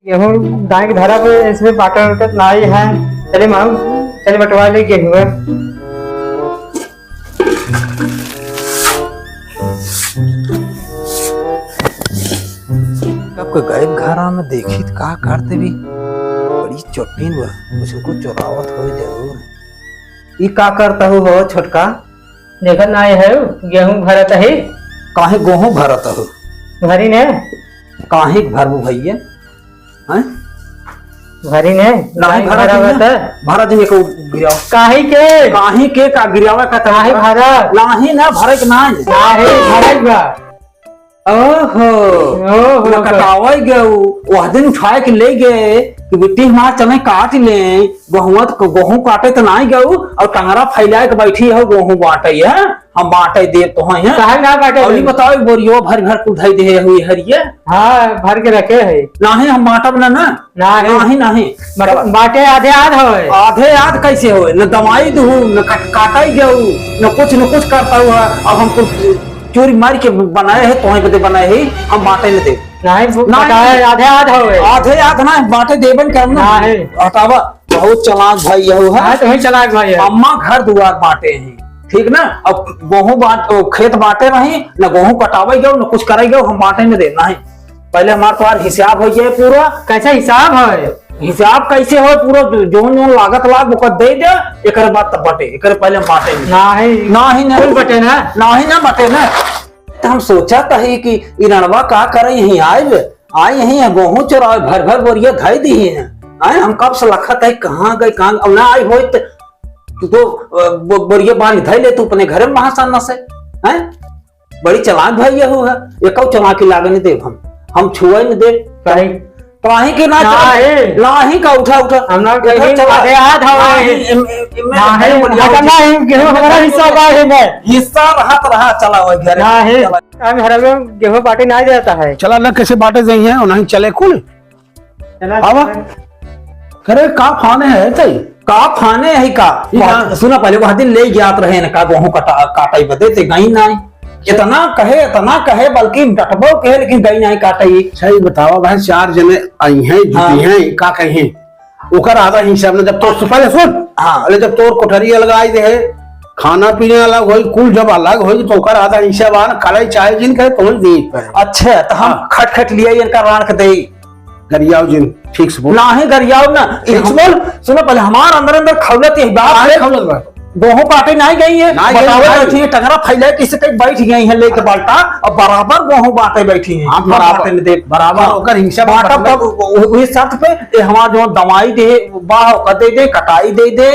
गेहूँ दाएं की धारा पे इसमें बाटर वाटर लाई है। चले माऊ, चले बटवा ले गेहूँ है। कब गए घरा में देखी तो का करते भी बड़ी चोटीन बा, कुछ को चोरावत हो जरूर। ये का करता हो छोटका? देखत ना है गेहूँ भरत है। काहे गेहूं भरत हो? भरी ने काहे भरबू भैया? हैं भरी ने नहीं भरा जी को गिराव काहे के का गिरावा का काहे भरा नाही ना भरे के ना काहे भरत बा। ओहो कटावा गए वह दिन उठाए के ले गए कि बेटी हमार चने काट ले गेहूं काटे तो ना गए और टंगरा फैलाए के बैठी है गेहूं बांटे है। हम बांटे दे तो हैं काहे ना बांटे? और बताओ बोरियो भर भर कुधाई दे हुई हरिये। हाँ भर के रखे है। नाही हम बांटब ना नहीं बांटे आधे आध कैसे हो? न दवाई दू न काटाई गऊ न कुछ करता हुआ। अब हमको चोरी मार के बनाए है तो बदे बनाए है हम बांटे न दे आधे आध ना बांटे देबन करना है। हटावा बहुत चालाक भाई यहू है। तो चालाक भाई है। अम्मा घर दुआर बांटे हैं ठीक ना। अब गेहूं खेत बांटे नहीं न गेहूं कटावे गए न कुछ करे गए हम बांटे में देना है। पहले हमारे पास हिसाब हो जाए पूरा। कैसा हिसाब है? हिसाब कैसे हो पूरा जोन लागत लाग वो दे दे एक बाद तब बटे एक पहले बांटे नहीं बटे ना बटे ना। तो हम सोचा था ही कि इरणवा का करे यहीं आए यहीं गेहूं चोरा भर भर बोरिया धाई दी है। आए हम कब से लखत है कहाँ गए कहाँ अब ना आई हो तो बोरिया बांध धाई ले तू अपने घर में महासाना से हैं। बड़ी चलाक भाई यहू है। एक चलाकी लागे नहीं दे हम छुआ नहीं दे काहे के ना लाही का उठा हम ना आधे आध हिस्सा रहा चला हुआ घर गेहूँ बांटे नहीं जाता है। चला ना कैसे बांटे जाइए नहीं चले कुल करे का फाने है तई का फाने है का सुना पहले वह दिन ले जात रहे न का गेहूं काटाई बदे ते गई नहीं इतना कहे बल्कि डटबो कहे लेकिन गई नहीं काटाई। सही बताओ भाई चार जने आई हैं जुटी हैं का कहे ओकर आधा हिसाब ने जब तोर पहले सुन अरे जब तोर कोठरी अलग आई दे खाना पीने अलग होई कुल जब अलग होई तो ओकर आधा हिसाब आन काले चाय जिन कहे तो दी। अच्छा तो हम खट लिया इनका राख दे गरियाओ जिन ठीक से बोल ना है गरियाओ ना बोल सुनो पहले हमार अंदर खौलत है बात है खौलत गेहूं काटे नहीं गई है बैठी है टंगरा फैलाए किसी कहीं बैठ गई है लेके बाल्टा और बराबर गेहूं बांटे बैठी है बराबर होकर हिंसा बांटा तब वही शर्त पे हमारा जो दवाई दे बाह दे कटाई दे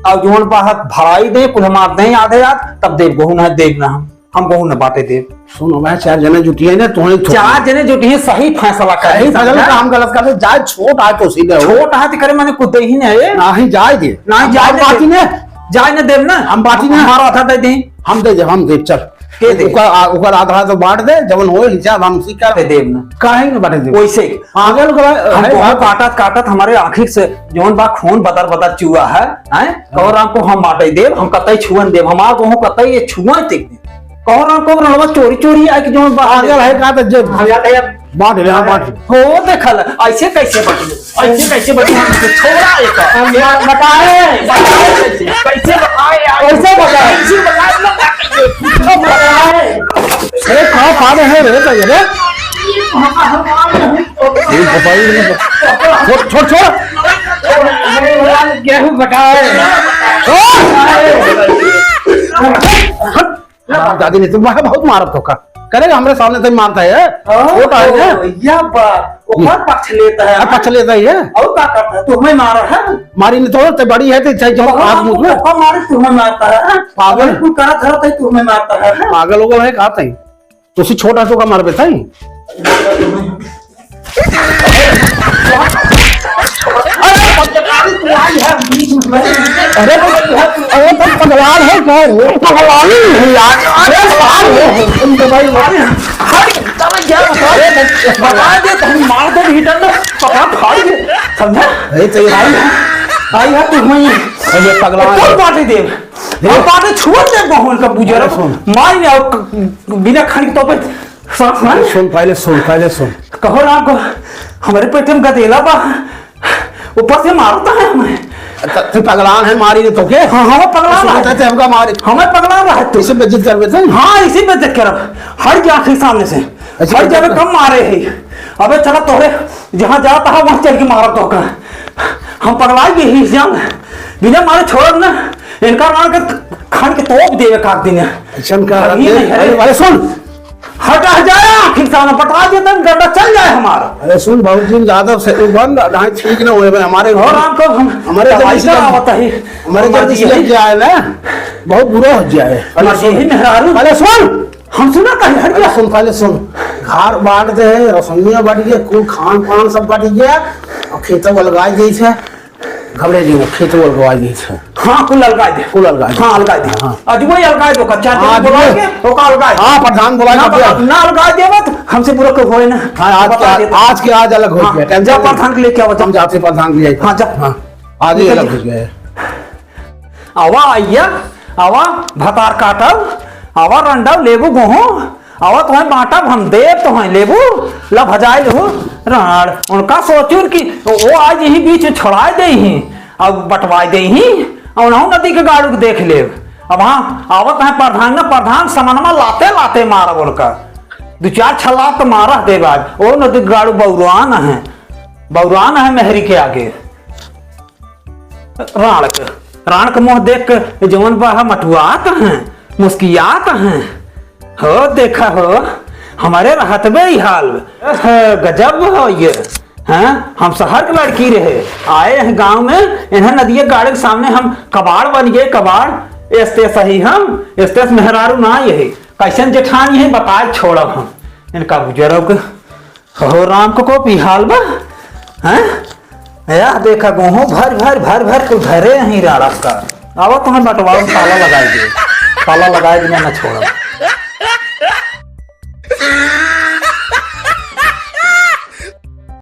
और जो बाह भराई दे कुल हमार दे आधे तब दे गेहूं न देव ना हम गेहूं न बांटे दे। सुनो मैं चार जने जुटी है ना तुम्हें चार जने जुटी है सही फैसला कर काम गलत कर जाए छोट आए तो सीधे छोट हाथ करे मैंने कुछ ही नहीं जाए दे बाकी ने जाए न देव ना हम बाटी ना हमारा आधा दे दें हम दे चल के दे ऊपर आधा तो बांट दे जब हो हिसाब हम सीखा दे देव ना काहे न बांट दे वैसे आगे लोग काटत हमारे आखिर से जोन बा खून बदर चुआ है और हमको हम बांटे देव हम कतई छुअन देव हमार को कतई ये छुआ देख दे कौन हमको रणवा चोरी आके जोन आगे है का तो जब बांट ले हो देखल ऐसे कैसे बटी हम छोड़ा एक बताए कैसे अरे का फाड़े है रे रे छोड़ गेहूँ बटाए दादी ने तुम बहुत मारत हो का करेगा हमारे सामने तो मारता है छोटा है पक्ष लेता है और क्या करता है तुम्हें मारा है मारी नहीं तो बड़ी है तो मारे तुम्हें मारता है पागल कुछ करत है तुम्हें मारता है पागल हो गए कहते हैं तो उसी छोटा छोटा मार बेटा अरे तो पगलाल है पगलाल बता दे तो हम मार दे हीटर में पकड़ा फाड़ दे समझा आई है तुम्हें ये पगलाल पार्टी दे पार्टी छुआ दे बहुल का बुझर मार ने बिना खाने तो पे सुन पहले सुन कहो राम को हमारे पेट में गदेला बा, ऊपर से मारता है हमें। तू पगलान है मारी ने तो के? हाँ हमें पगला रहा है, थे हमका मारे, हमें पगला रहा है। इसे बेइज्जत कर बेटे। हाँ इसी पे देख कर हट गया आखिर सामने से, अच्छा, हट जावे कम मारे है। अबे चला तोरे जहाँ जाता है वहां चल के मारा तो का। हम पगला गए ही जान बिना मारे छोड़ ना, इनका मार के खान के तोप देवे काक दिन। अच्छा का अरे सुन, हटा जाए आखिर सामने पटा दे तन गड्ढा चल जाए हमारा। अरे सुन बहुत दिन ज्यादा से बंद ढाई ठीक ना हुए हमारे और आपको हमारे आवता है, हमारे जल्दी से लग जाए ना, बहुत बुरा हो जाए। यही मेहरारू। अरे सुन, हम सुना कहीं हट गया। सुन पहले सुन, घर बांट दे, रसोइया बढ़ गया, कुल खान पान सब बढ़ गया, और खेतों अलगाई दी थे, घबरे जी खेतों अलगाई दी थे। हाँ कुल अलगाई दे, कुल अलगाई, हाँ अलगाई दे, हाँ आज वही अलगाई दो कच्चा हाँ बुला के ओका अलगाई। हाँ प्रधान बुला के ना अलगाई देवा तो हमसे पूरा को होए ना। हाँ आज के आज अलग हो गया, जा प्रधान के लेके आओ, हम जाते प्रधान के लिए। हाँ जा, हाँ आज ही अलग हो गया। आवा आइया, आवा भतार काटब, आवा रंडब लेबू गोहो, आवा तुम्हें बांटब हम देव तुम्हें लेबू ला भजाए लेबू राड़। उनका सोचून कि वो आज यही बीच में छोड़ा दे ही, अब बंटवाए दे ही, और नदी के गाड़ू के देख ले। अब हाँ आवत है प्रधान, प्रधान समनमा लाते लाते मारब उनका, दो चार छला तो मारा दे बाद। वो नदी के गाड़ू बौरान है, बौरान है मेहरी के आगे। राण के मुंह देख के जवन बा मटुआत हैं, मुस्कियात हैं। हो देखा हो हमारे रहत में ही हाल गजब हो ये। हैं हम शहर के लड़की रहे, आए हैं गांव में, इन्हें नदिया गाड़े के सामने हम कबाड़ बन गए। कबाड़ इसते सही हम इसते मेहरारू ना यही कैसन जेठान यही बताए छोड़ब हम इनका बुजुर्ग। हो राम को पिहाल बा हैं या देखा गोहो भर भर भर भर को धरे यहीं राड़ा का। आवो तुम्हें बटवाओ, ताला लगाई दे, ताला लगाए बिना न छोड़ा।